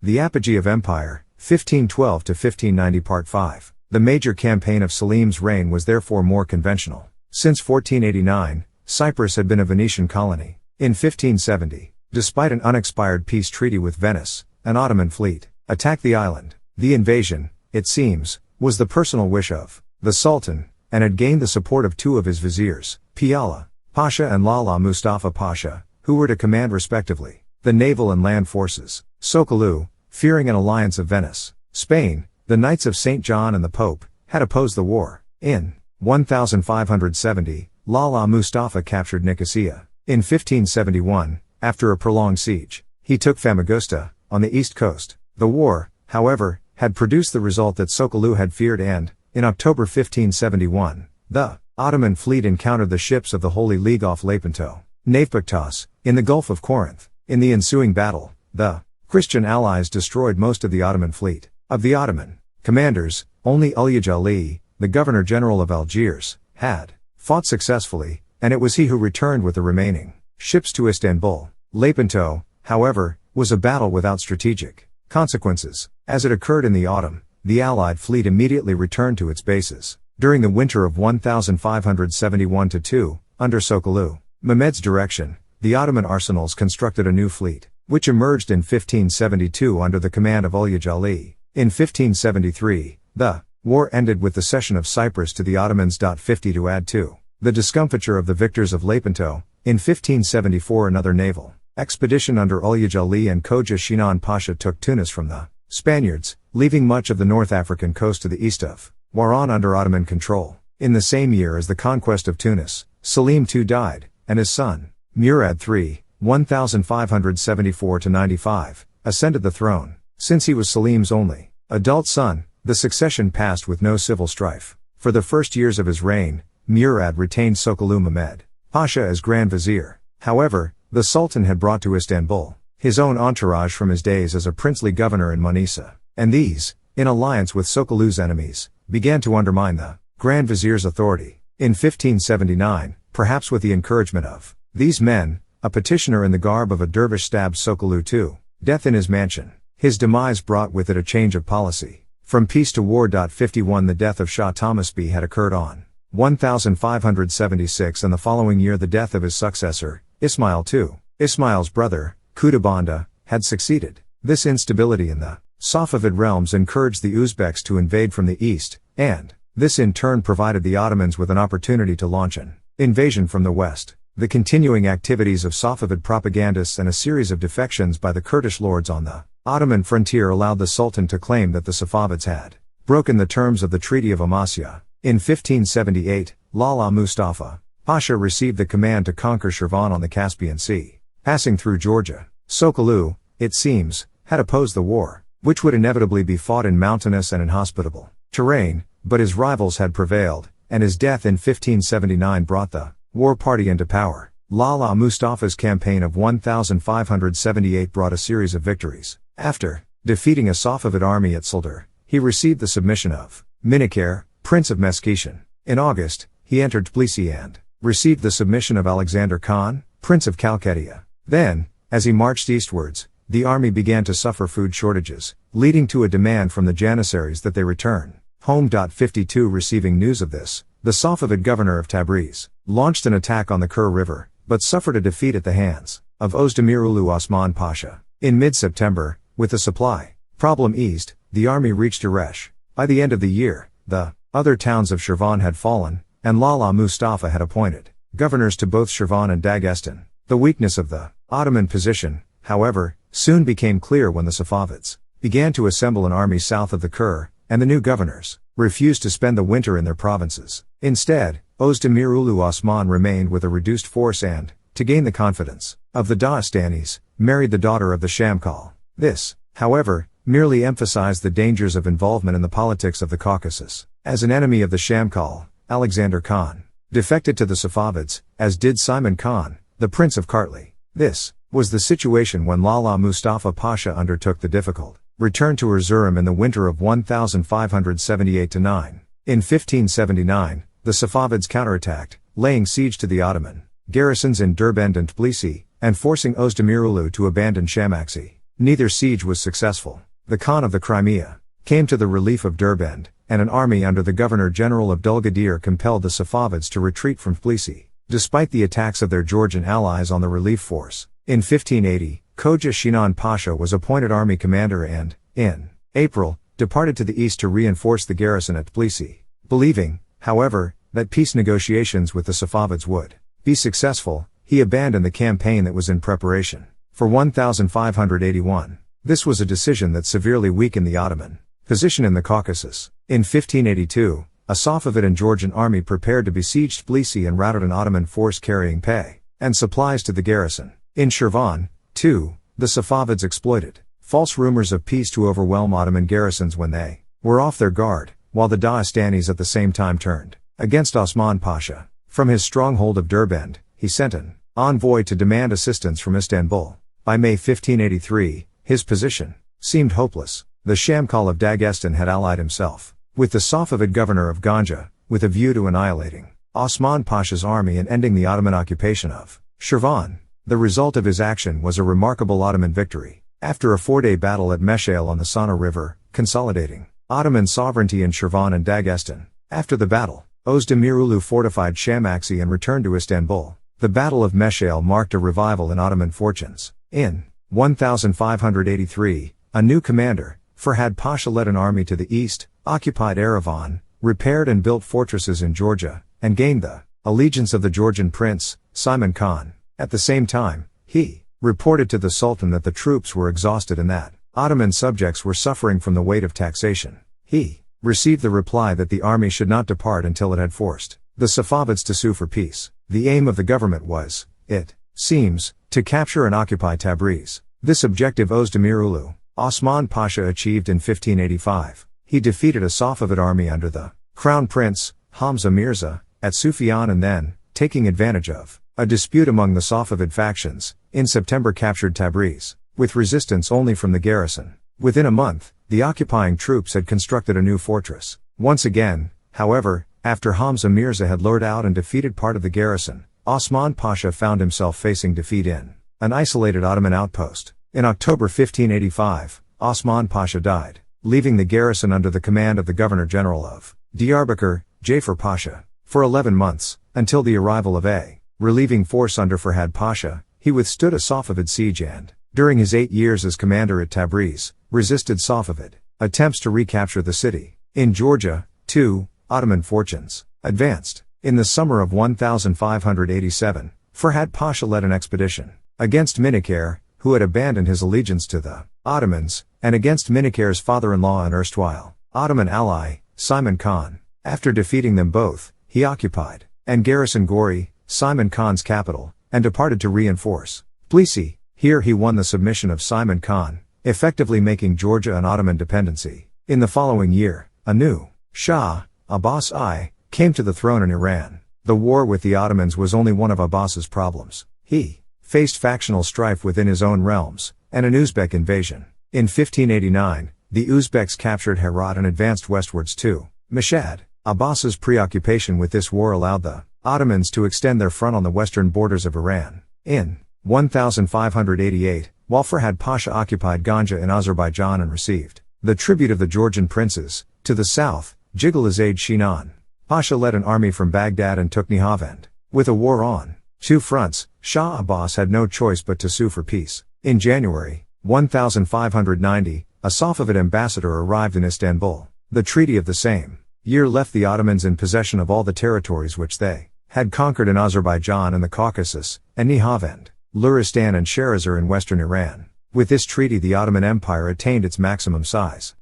The Apogee of Empire, 1512 to 1590 Part 5. The major campaign of Selim's reign was therefore more conventional. Since 1489, Cyprus had been a Venetian colony. In 1570, despite an unexpired peace treaty with Venice, an Ottoman fleet attacked the island. The invasion, it seems, was the personal wish of the Sultan, and had gained the support of two of his viziers, Piala Pasha and Lala Mustafa Pasha, who were to command respectively the naval and land forces. Sokollu, fearing an alliance of Venice, Spain, the Knights of St. John and the Pope, had opposed the war. In 1570, Lala Mustafa captured Nicosia. In 1571, after a prolonged siege, he took Famagusta, on the east coast. The war, however, had produced the result that Sokollu had feared, and, in October 1571, the Ottoman fleet encountered the ships of the Holy League off Lepanto, Navpaktos, in the Gulf of Corinth. In the ensuing battle, the Christian allies destroyed most of the Ottoman fleet. Of the Ottoman commanders, only Ulyaj Ali, the Governor-General of Algiers, had fought successfully, and it was he who returned with the remaining ships to Istanbul. Lepanto, however, was a battle without strategic consequences. As it occurred in the autumn, the Allied fleet immediately returned to its bases. During the winter of 1571-2, under Sokollu Mehmed's direction, the Ottoman arsenals constructed a new fleet, which emerged in 1572 under the command of Ulyaj Ali. In 1573, the war ended with the cession of Cyprus to the Ottomans. 50 to add to the discomfiture of the victors of Lepanto, in 1574 another naval expedition under Ulyaj Ali and Khoja Shinan Pasha took Tunis from the Spaniards, leaving much of the North African coast to the east of Oran under Ottoman control. In the same year as the conquest of Tunis, Selim II died, and his son, Murad III, 1574-95, ascended the throne. Since he was Selim's only adult son, the succession passed with no civil strife. For the first years of his reign, Murad retained Sokollu Mehmed Pasha as Grand Vizier. However, the Sultan had brought to Istanbul his own entourage from his days as a princely governor in Manisa, and these, in alliance with Sokollu's enemies, began to undermine the Grand Vizier's authority. In 1579, perhaps with the encouragement of these men, a petitioner in the garb of a dervish stabbed Sokollu to death in his mansion. His demise brought with it a change of policy. From peace to war. 51 The death of Shah Tahmaspi had occurred on 1576, and the following year the death of his successor, Ismail II. Ismail's brother, Kutabanda, had succeeded. This instability in the Safavid realms encouraged the Uzbeks to invade from the east, and this in turn provided the Ottomans with an opportunity to launch an invasion from the west. The continuing activities of Safavid propagandists and a series of defections by the Kurdish lords on the Ottoman frontier allowed the Sultan to claim that the Safavids had broken the terms of the Treaty of Amasya. In 1578, Lala Mustafa Pasha received the command to conquer Shirvan on the Caspian Sea, passing through Georgia. Sokollu, it seems, had opposed the war, which would inevitably be fought in mountainous and inhospitable terrain, but his rivals had prevailed, and his death in 1579 brought the war party into power. Lala Mustafa's campaign of 1578 brought a series of victories. After defeating a Safavid army at Suldur, he received the submission of Minikere, Prince of Meskhishan. In August, he entered Tbilisi and received the submission of Alexander Khan, Prince of Kalketia. Then, as he marched eastwards, the army began to suffer food shortages, leading to a demand from the Janissaries that they return home. 52 Receiving news of this, the Safavid governor of Tabriz launched an attack on the Kur River, but suffered a defeat at the hands of Ozdemirulu Osman Pasha. In mid-September, with the supply problem eased, the army reached Eresh. By the end of the year, the other towns of Shirvan had fallen, and Lala Mustafa had appointed governors to both Shirvan and Dagestan. The weakness of the Ottoman position, however, soon became clear when the Safavids began to assemble an army south of the Kur, and the new governors refused to spend the winter in their provinces. Instead, Ozdemirulu Osman remained with a reduced force and, to gain the confidence of the Dagestanis, married the daughter of the Shamkal. This, however, merely emphasized the dangers of involvement in the politics of the Caucasus. As an enemy of the Shamkal, Alexander Khan defected to the Safavids, as did Simon Khan, the Prince of Kartli. This was the situation when Lala Mustafa Pasha undertook the difficult return to Erzurum in the winter of 1578-9. In 1579, the Safavids counterattacked, laying siege to the Ottoman garrisons in Derbend and Tbilisi, and forcing Ozdemirulu to abandon Shamaxi. Neither siege was successful. The Khan of the Crimea came to the relief of Derbend, and an army under the Governor-General of Dulgadir compelled the Safavids to retreat from Tbilisi, despite the attacks of their Georgian allies on the relief force. In 1580, Khoja Shinan Pasha was appointed army commander and, in April, departed to the east to reinforce the garrison at Tbilisi. Believing, however, that peace negotiations with the Safavids would be successful, he abandoned the campaign that was in preparation for 1581. This was a decision that severely weakened the Ottoman position in the Caucasus. In 1582, a Safavid and Georgian army prepared to besiege Tbilisi and routed an Ottoman force carrying pay and supplies to the garrison. In Shirvan, too, the Safavids exploited false rumors of peace to overwhelm Ottoman garrisons when they were off their guard, while the Dagestanis at the same time turned against Osman Pasha. From his stronghold of Derbend, he sent an envoy to demand assistance from Istanbul. By May 1583, his position seemed hopeless. The Shamkal of Dagestan had allied himself with the Safavid governor of Ganja, with a view to annihilating Osman Pasha's army and ending the Ottoman occupation of Shirvan. The result of his action was a remarkable Ottoman victory, after a 4-day battle at Meshail on the Sana River, consolidating Ottoman sovereignty in Shirvan and Dagestan. After the battle, Özdemirulu fortified Shamaxi and returned to Istanbul. The Battle of Meshail marked a revival in Ottoman fortunes. In 1583, a new commander, Ferhad Pasha, led an army to the east, occupied Yerevan, repaired and built fortresses in Georgia, and gained the allegiance of the Georgian prince, Simon Khan. At the same time, he reported to the Sultan that the troops were exhausted and that Ottoman subjects were suffering from the weight of taxation. He received the reply that the army should not depart until it had forced the Safavids to sue for peace. The aim of the government was, it seems, to capture and occupy Tabriz. This objective Özdemirulu, Osman Pasha, achieved in 1585. He defeated a Safavid army under the Crown Prince, Hamza Mirza, at Sufyan and then, taking advantage of a dispute among the Safavid factions, in September captured Tabriz, with resistance only from the garrison. Within a month, the occupying troops had constructed a new fortress. Once again, however, after Hamza Mirza had lured out and defeated part of the garrison, Osman Pasha found himself facing defeat in an isolated Ottoman outpost. In October 1585, Osman Pasha died, leaving the garrison under the command of the Governor-General of Diyarbakir, Jafar Pasha. For 11 months, until the arrival of a relieving force under Ferhad Pasha, he withstood a Safavid siege and, during his 8 years as commander at Tabriz, resisted Safavid attempts to recapture the city. In Georgia, too, Ottoman fortunes advanced. In the summer of 1587, Ferhad Pasha led an expedition against Minikere, who had abandoned his allegiance to the Ottomans, and against Minikere's father-in-law and erstwhile Ottoman ally, Simon Khan. After defeating them both, he occupied and garrisoned Gori, Simon Khan's capital, and departed to reinforce Tbilisi. Here he won the submission of Simon Khan, effectively making Georgia an Ottoman dependency. In the following year, a new Shah, Abbas I, came to the throne in Iran. The war with the Ottomans was only one of Abbas's problems. He faced factional strife within his own realms, and an Uzbek invasion. In 1589, the Uzbeks captured Herat and advanced westwards to Mashhad. Abbas's preoccupation with this war allowed the Ottomans to extend their front on the western borders of Iran. In 1588, while Ferhad Pasha occupied Ganja in Azerbaijan and received the tribute of the Georgian princes, to the south, Jigalizade Shinan Pasha led an army from Baghdad and took Nihavend. With a war on two fronts, Shah Abbas had no choice but to sue for peace. In January 1590, a Safavid ambassador arrived in Istanbul. The treaty of the same year left the Ottomans in possession of all the territories which they had conquered in Azerbaijan and the Caucasus, and Nihavend, Luristan and Sherazur in western Iran. With this treaty the Ottoman Empire attained its maximum size.